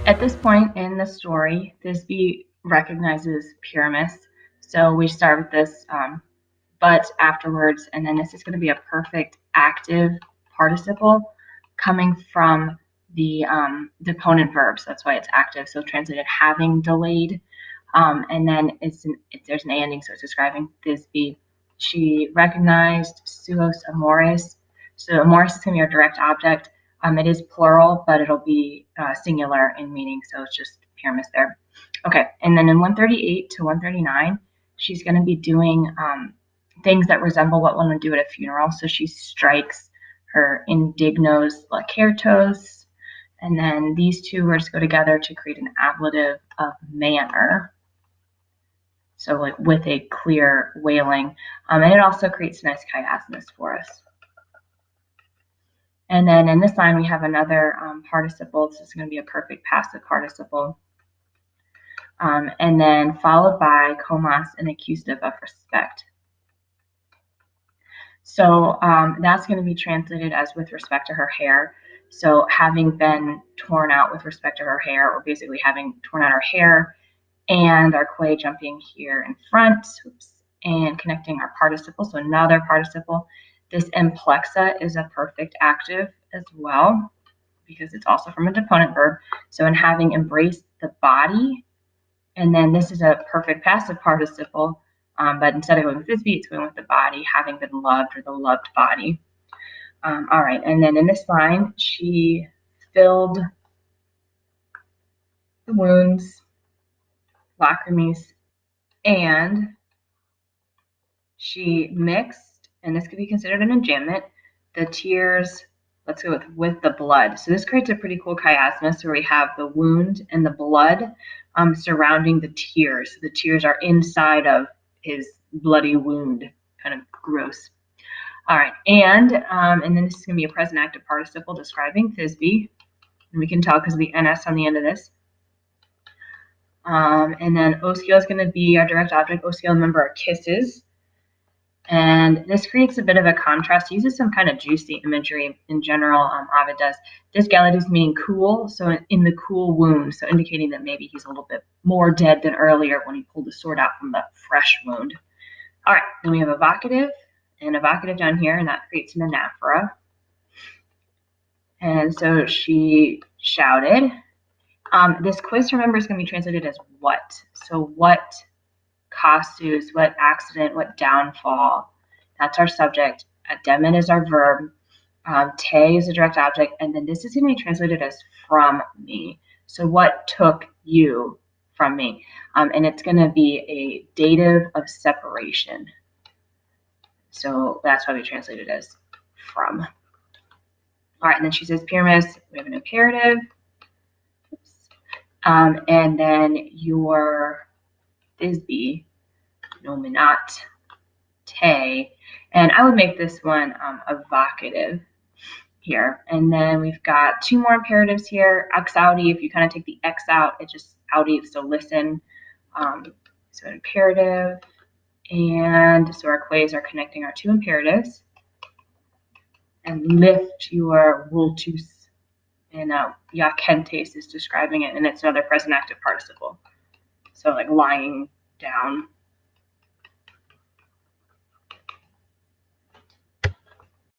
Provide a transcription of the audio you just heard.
At this point in the story, Thisbe recognizes Pyramus. So we start with this but afterwards, and then this is going to be a perfect active participle coming from the deponent verb. So that's why it's active. So translated having delayed. And then there's an ending, so it's describing Thisbe. She recognized suos amoris. So amoris is going to be our direct object. It is plural, but it'll be singular in meaning, so it's just Pyramus there. Okay, and then in 138 to 139, she's going to be doing things that resemble what one would do at a funeral. So she strikes her indignos lacertos, and then these two words go together to create an ablative of manner. So like with a clear wailing, and it also creates nice chiasmus for us. And then in this line, we have another participle. This is going to be a perfect passive participle. And then followed by comas and accusative of respect. So that's going to be translated as with respect to her hair. So having been torn out with respect to her hair, or basically having torn out her hair, and our quay jumping here in front, and connecting our participle. So another participle. This implexa is a perfect active as well, because it's also from a deponent verb. So in having embraced the body, and then this is a perfect passive participle, but instead of going with Thisbe, it's going with the body, having been loved, or the loved body. All right, and then in this line, she filled the wounds, lacrimis, and she mixed, and this could be considered an enjambment, the tears, let's go with the blood. So this creates a pretty cool chiasmus where we have the wound and the blood surrounding the tears. The tears are inside of his bloody wound. Kind of gross. All right, and then this is going to be a present active participle describing Thisbe. And we can tell because of the NS on the end of this. And then oskio is going to be our direct object. Oskio, remember, are kisses. And this creates a bit of a contrast. It uses some kind of juicy imagery in general. Ovid does. This Galates meaning cool, so in the cool wound, so indicating that maybe he's a little bit more dead than earlier when he pulled the sword out from the fresh wound. All right, then we have evocative and evocative down here, and that creates an anaphora. And so she shouted. This quiz, remember, is going to be translated as what. So what casus, what accident, what downfall. That's our subject. Demen is our verb. Te is a direct object. And then this is going to be translated as from me. So what took you from me? And it's going to be a dative of separation. So that's why we translate it as from. All right, and then she says Pyramus. We have an imperative. And then your Thisbe, nominat, te, and I would make this one evocative here. And then we've got two more imperatives here. Ex audi, if you kind of take the X out, it just audi, so listen. So an imperative, and so our quays are connecting our two imperatives. And lift your vultus, and iacentes is describing it, and it's another present active participle. So like lying down.